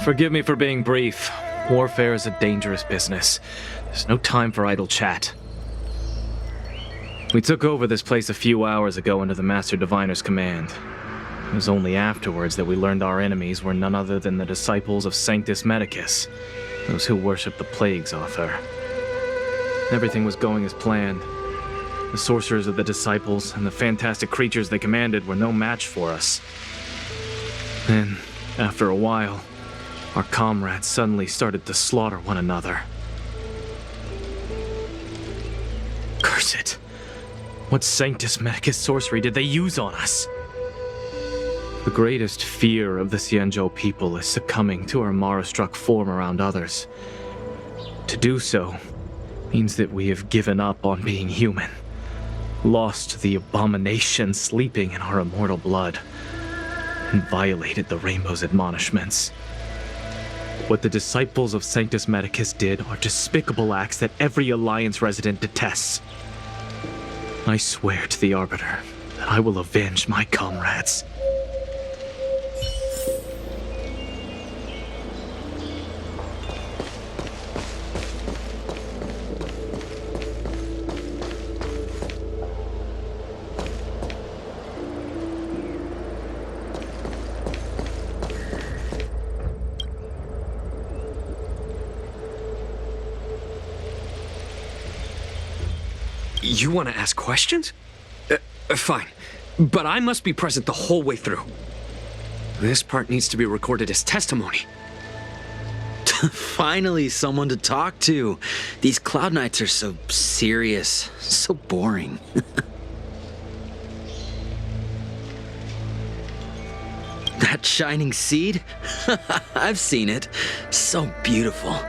Forgive me for being brief. Warfare is a dangerous business. There's no time for idle chat. We took over this place a few hours ago under the Master Diviner's command. It was only afterwards that we learned our enemies were none other than the disciples of Sanctus Medicus, those who worship the plague's author. Everything was going as planned. The sorcerers of the disciples and the fantastic creatures they commanded were no match for us. Then, after a while, our comrades suddenly started to slaughter one another. Curse it! What Sanctus Medicus sorcery did they use on us? The greatest fear of the Xianzhou people is succumbing to our Mara-struck form around others. To do so means that we have given up on being human, lost the abomination sleeping in our immortal blood, and violated the Rainbow's admonishments. What the disciples of Sanctus Medicus did are despicable acts that every Alliance resident detests. I swear to the Arbiter that I will avenge my comrades. You want to ask questions? Fine. But I must be present the whole way through. This part needs to be recorded as testimony. Finally, someone to talk to. These Cloud Knights are so serious, so boring. That shining seed? I've seen it. So beautiful.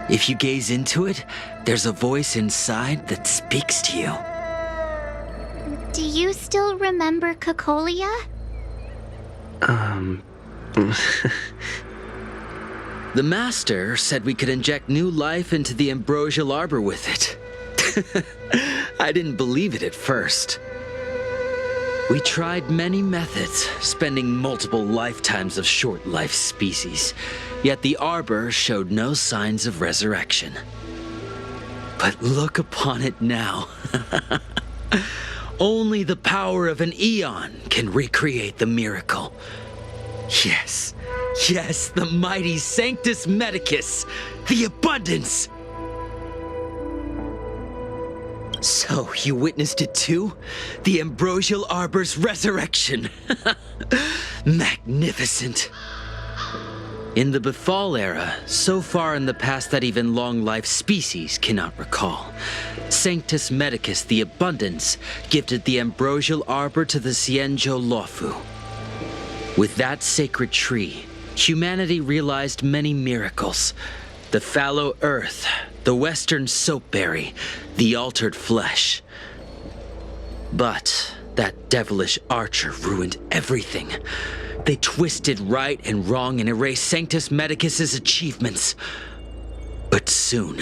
If you gaze into it, there's a voice inside that speaks to you. Do you still remember Cocolia? The Master said we could inject new life into the ambrosial arbor with it. I didn't believe it at first. We tried many methods, spending multiple lifetimes of short-life species, yet the arbor showed no signs of resurrection. But look upon it now. Only the power of an eon can recreate the miracle. Yes, yes, the mighty Sanctus Medicus, the abundance. So, you witnessed it too? The ambrosial arbor's resurrection. Magnificent. In the Befall era, so far in the past that even long-life species cannot recall, Sanctus Medicus the Abundance gifted the ambrosial arbor to the Xianzhou Luofu. With that sacred tree, humanity realized many miracles. The fallow earth, the western soapberry, the altered flesh. But that devilish archer ruined everything. They twisted right and wrong and erased Sanctus Medicus's achievements. But soon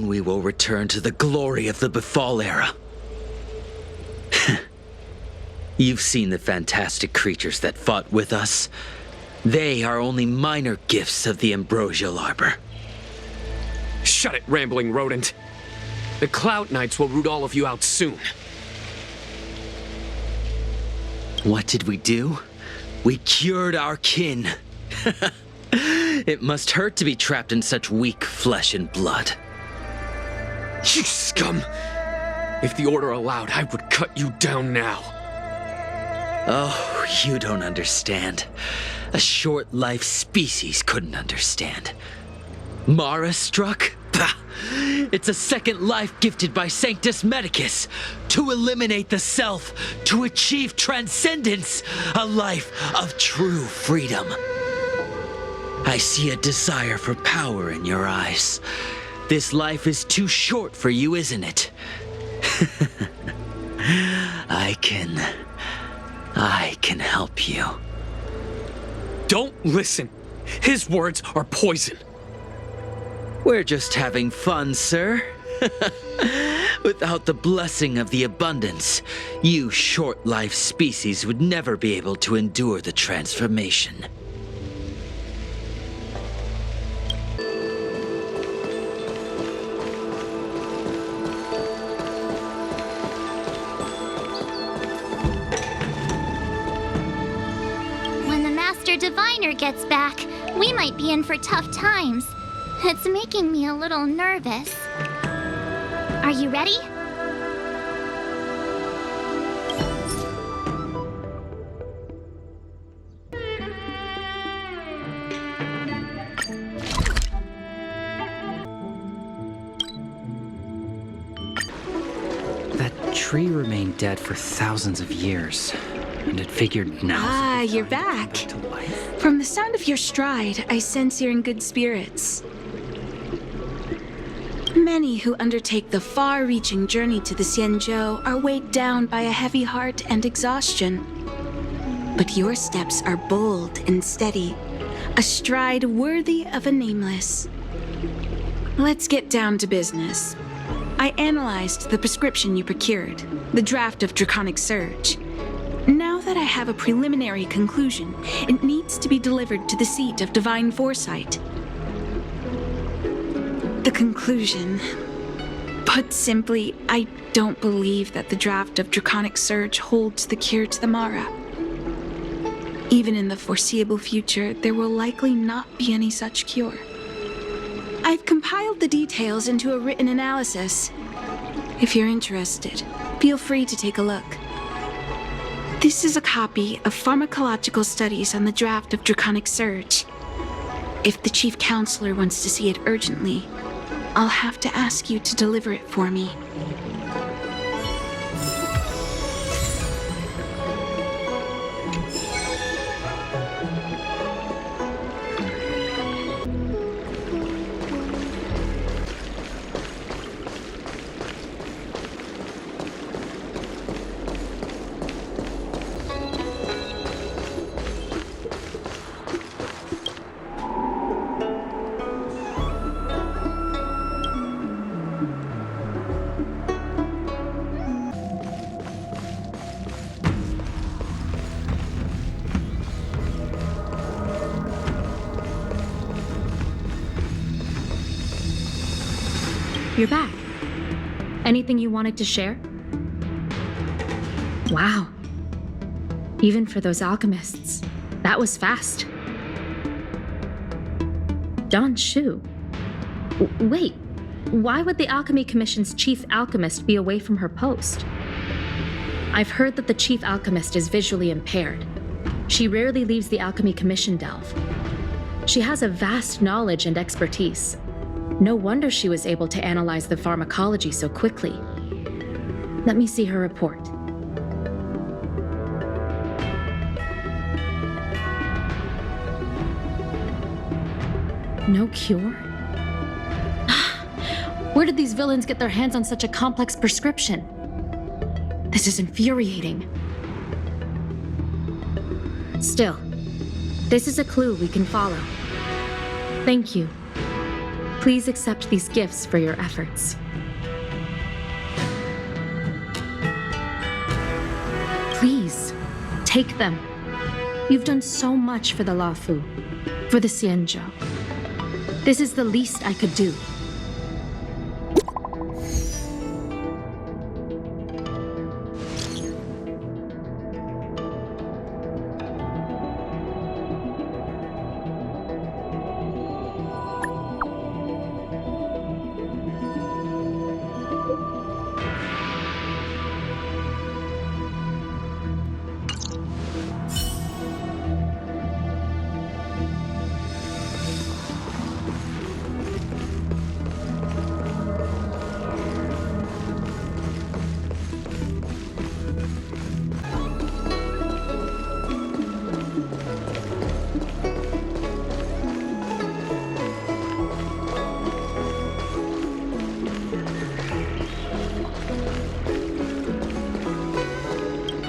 we will return to the glory of the Befall era. You've seen the fantastic creatures that fought with us. They are only minor gifts of the ambrosial arbor. Shut it, rambling rodent. The Cloud Knights will root all of you out soon. What did we do? We cured our kin. It must hurt to be trapped in such weak flesh and blood. You scum! If the Order allowed, I would cut you down now. Oh, you don't understand. A short-life species couldn't understand. Mara struck? Bah! It's a second life gifted by Sanctus Medicus to eliminate the self, to achieve transcendence, a life of true freedom. I see a desire for power in your eyes. This life is too short for you, isn't it? I can help you. Don't listen. His words are poison. We're just having fun, sir. Without the blessing of the abundance, you short-life species would never be able to endure the transformation. their diviner gets back, we might be in for tough times. It's making me a little nervous. Are you ready? That tree remained dead for thousands of years, and it figured now. Ah, you're back. To life. From the sound of your stride, I sense you're in good spirits. Many who undertake the far-reaching journey to the Xianzhou are weighed down by a heavy heart and exhaustion. But your steps are bold and steady, a stride worthy of a nameless. Let's get down to business. I analyzed the prescription you procured, the draft of Draconic Surge. Now that I have a preliminary conclusion, it needs to be delivered to the seat of Divine Foresight. The conclusion. Put simply, I don't believe that the draft of Draconic Surge holds the cure to the Mara. Even in the foreseeable future, there will likely not be any such cure. I've compiled the details into a written analysis. If you're interested, feel free to take a look. This is a copy of pharmacological studies on the draft of Draconic Surge. If the Chief Counselor wants to see it urgently, I'll have to ask you to deliver it for me. You're back. Anything you wanted to share? Wow. Even for those alchemists, that was fast. Don Shu. Wait, why would the Alchemy Commission's chief alchemist be away from her post? I've heard that the chief alchemist is visually impaired. She rarely leaves the Alchemy Commission delve. She has a vast knowledge and expertise. No wonder she was able to analyze the pharmacology so quickly. Let me see her report. No cure? Where did these villains get their hands on such a complex prescription? This is infuriating. Still, this is a clue we can follow. Thank you. Please accept these gifts for your efforts. Please, take them. You've done so much for the Lafu, for the Xianzhou. This is the least I could do.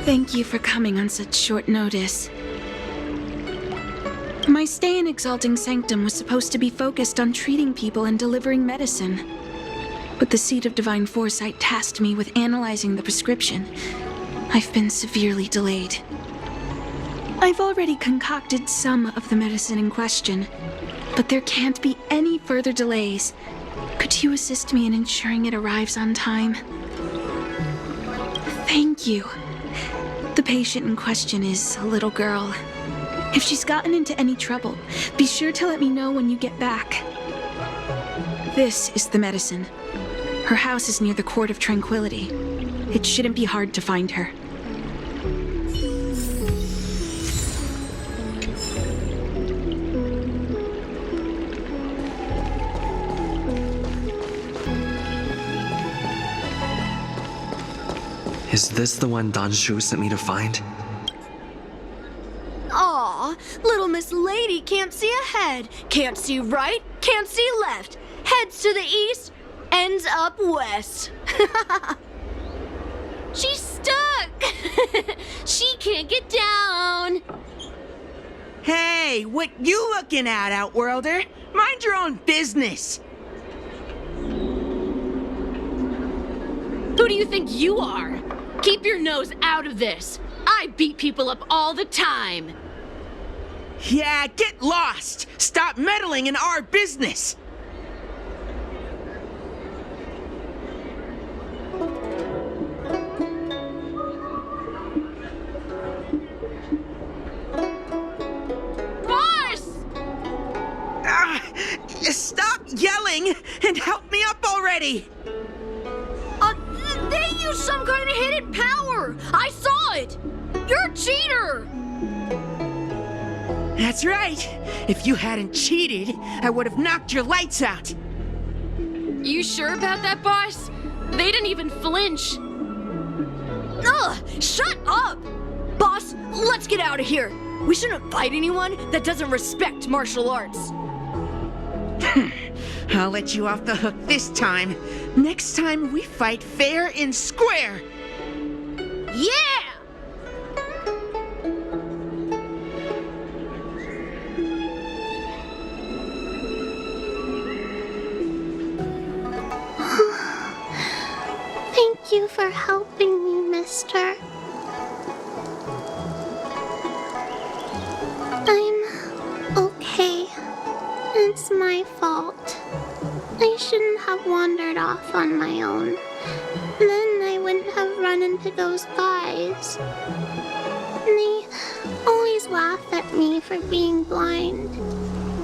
Thank you for coming on such short notice. My stay in Exalting Sanctum was supposed to be focused on treating people and delivering medicine. But the Seat of Divine Foresight tasked me with analyzing the prescription. I've been severely delayed. I've already concocted some of the medicine in question, but there can't be any further delays. Could you assist me in ensuring it arrives on time? Thank you. The patient in question is a little girl. If she's gotten into any trouble, be sure to let me know when you get back. This is the medicine. Her house is near the Court of Tranquility. It shouldn't be hard to find her. Is this the one Danshu sent me to find? Aw, little Miss Lady can't see ahead, can't see right, can't see left. Heads to the east, ends up west. She's stuck! She can't get down! Hey, what you looking at, Outworlder? Mind your own business. Who do you think you are? Keep your nose out of this. I beat people up all the time. Yeah, get lost! Stop meddling in our business! Stop yelling and help me up already! They used some kind of hidden power! I saw it! You're a cheater! That's right! If you hadn't cheated, I would have knocked your lights out! You sure about that, boss? They didn't even flinch. Ugh! Shut up! Boss, let's get out of here! We shouldn't fight anyone that doesn't respect martial arts. I'll let you off the hook this time. Next time we fight fair and square. Yeah! Thank you for helping me, mister. I'm okay. It's my fault. I shouldn't have wandered off on my own. Then I wouldn't have run into those guys. They always laugh at me for being blind.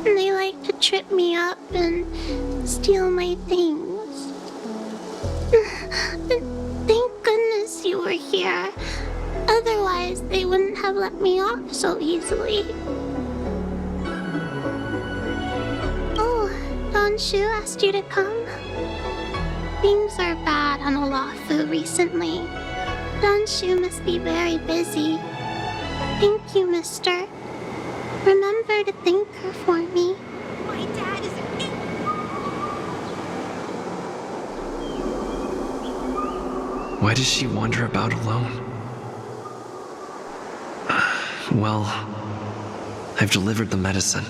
And they like to trip me up and steal my things. Thank goodness you were here. Otherwise, they wouldn't have let me off so easily. Oh, Danshu asked you to come? Things are bad on Olafu recently. Danshu must be very busy. Thank you, mister. Remember to thank her for me. My dad is Why does she wander about alone? Well, I've delivered the medicine.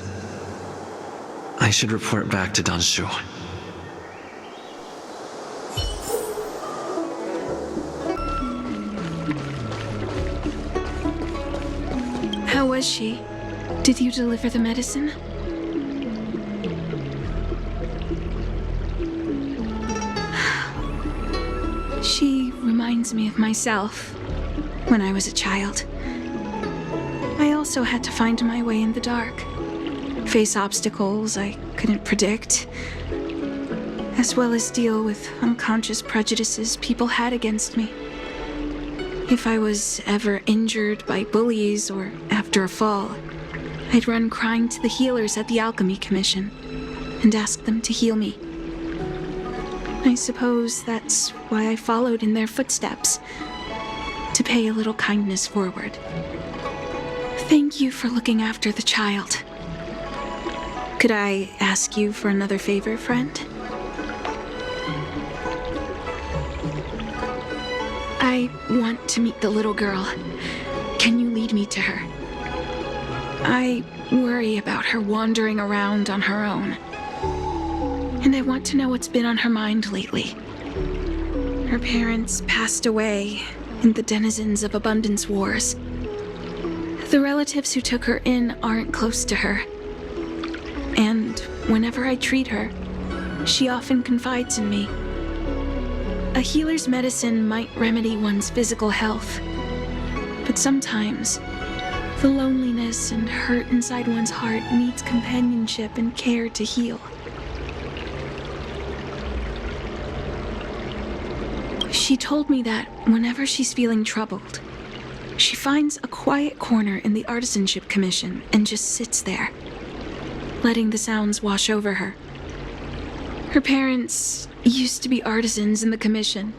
I should report back to Danshu. How was she? Did you deliver the medicine? She reminds me of myself when I was a child. I also had to find my way in the dark, face obstacles I couldn't predict, as well as deal with unconscious prejudices people had against me. If I was ever injured by bullies or after a fall, I'd run crying to the healers at the Alchemy Commission and ask them to heal me. I suppose that's why I followed in their footsteps, to pay a little kindness forward. Thank you for looking after the child. Could I ask you for another favor, friend? I want to meet the little girl. Can you lead me to her? I worry about her wandering around on her own. And I want to know what's been on her mind lately. Her parents passed away in the denizens of Abundance Wars. The relatives who took her in aren't close to her. And whenever I treat her, she often confides in me. A healer's medicine might remedy one's physical health, but sometimes The loneliness and hurt inside one's heart needs companionship and care to heal. She told me that whenever she's feeling troubled, she finds a quiet corner in the Artisanship Commission and just sits there, letting the sounds wash over her. Her parents used to be artisans in the commission,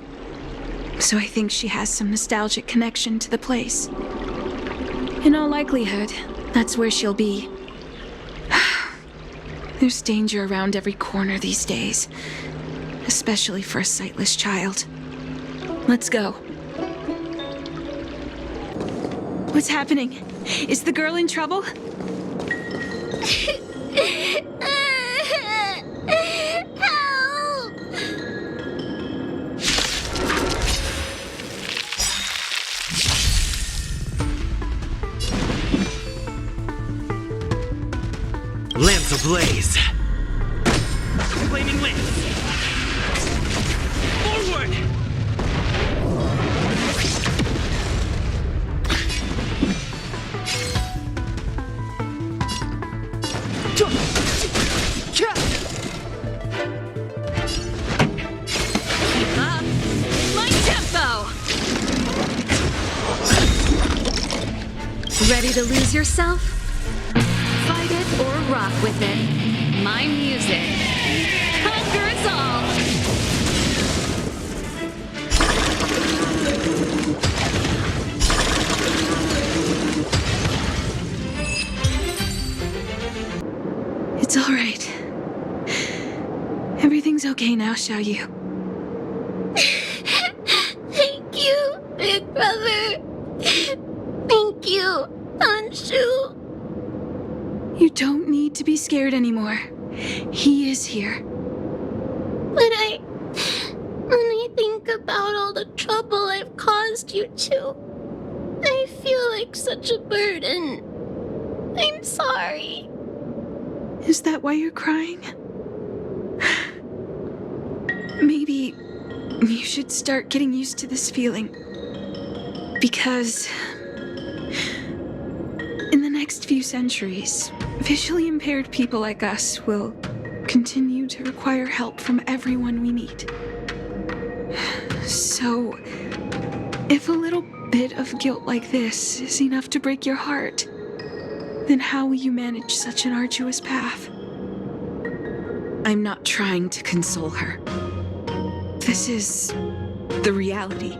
so I think she has some nostalgic connection to the place. In all likelihood, that's where she'll be. There's danger around every corner these days, especially for a sightless child. Let's go. What's happening? Is the girl in trouble? Help! Lance ablaze! Flaming lance! Forward! Keep up. My tempo! Ready to lose yourself? Fight it or rock with it. My music. Conquer us all! It's all right. Everything's okay now, Xiaoyu. Thank you, big brother. Thank you, Anshu. You don't need to be scared anymore. He is here. But when I think about all the trouble I've caused you two, I feel like such a burden. I'm sorry. Is that why you're crying? Maybe you should start getting used to this feeling. Because in the next few centuries, visually impaired people like us will continue to require help from everyone we meet. So, if a little bit of guilt like this is enough to break your heart, then how will you manage such an arduous path? I'm not trying to console her. This is the reality.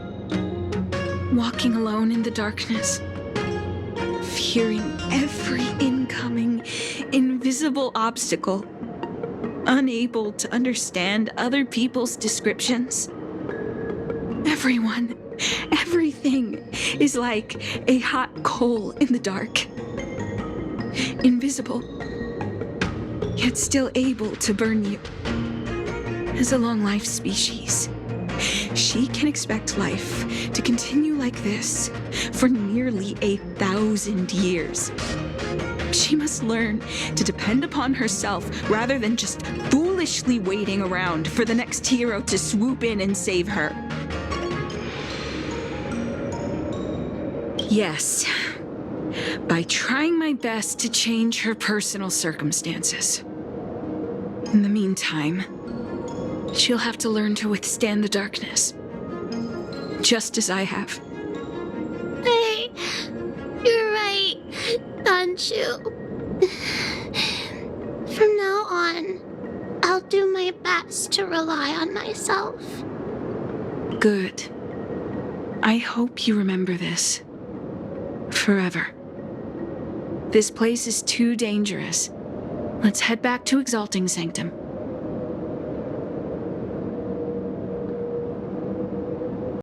Walking alone in the darkness, fearing every incoming, invisible obstacle, unable to understand other people's descriptions. Everyone, everything is like a hot coal in the dark. Invisible, yet still able to burn you. As a long-life species, she can expect life to continue like this for nearly 1,000 years. She must learn to depend upon herself rather than just foolishly waiting around for the next hero to swoop in and save her. Yes, by trying my best to change her personal circumstances. In the meantime, she'll have to learn to withstand the darkness, just as I have. Hey, you're right, Anshu. From now on, I'll do my best to rely on myself. Good. I hope you remember this. Forever. This place is too dangerous. Let's head back to Exalting Sanctum.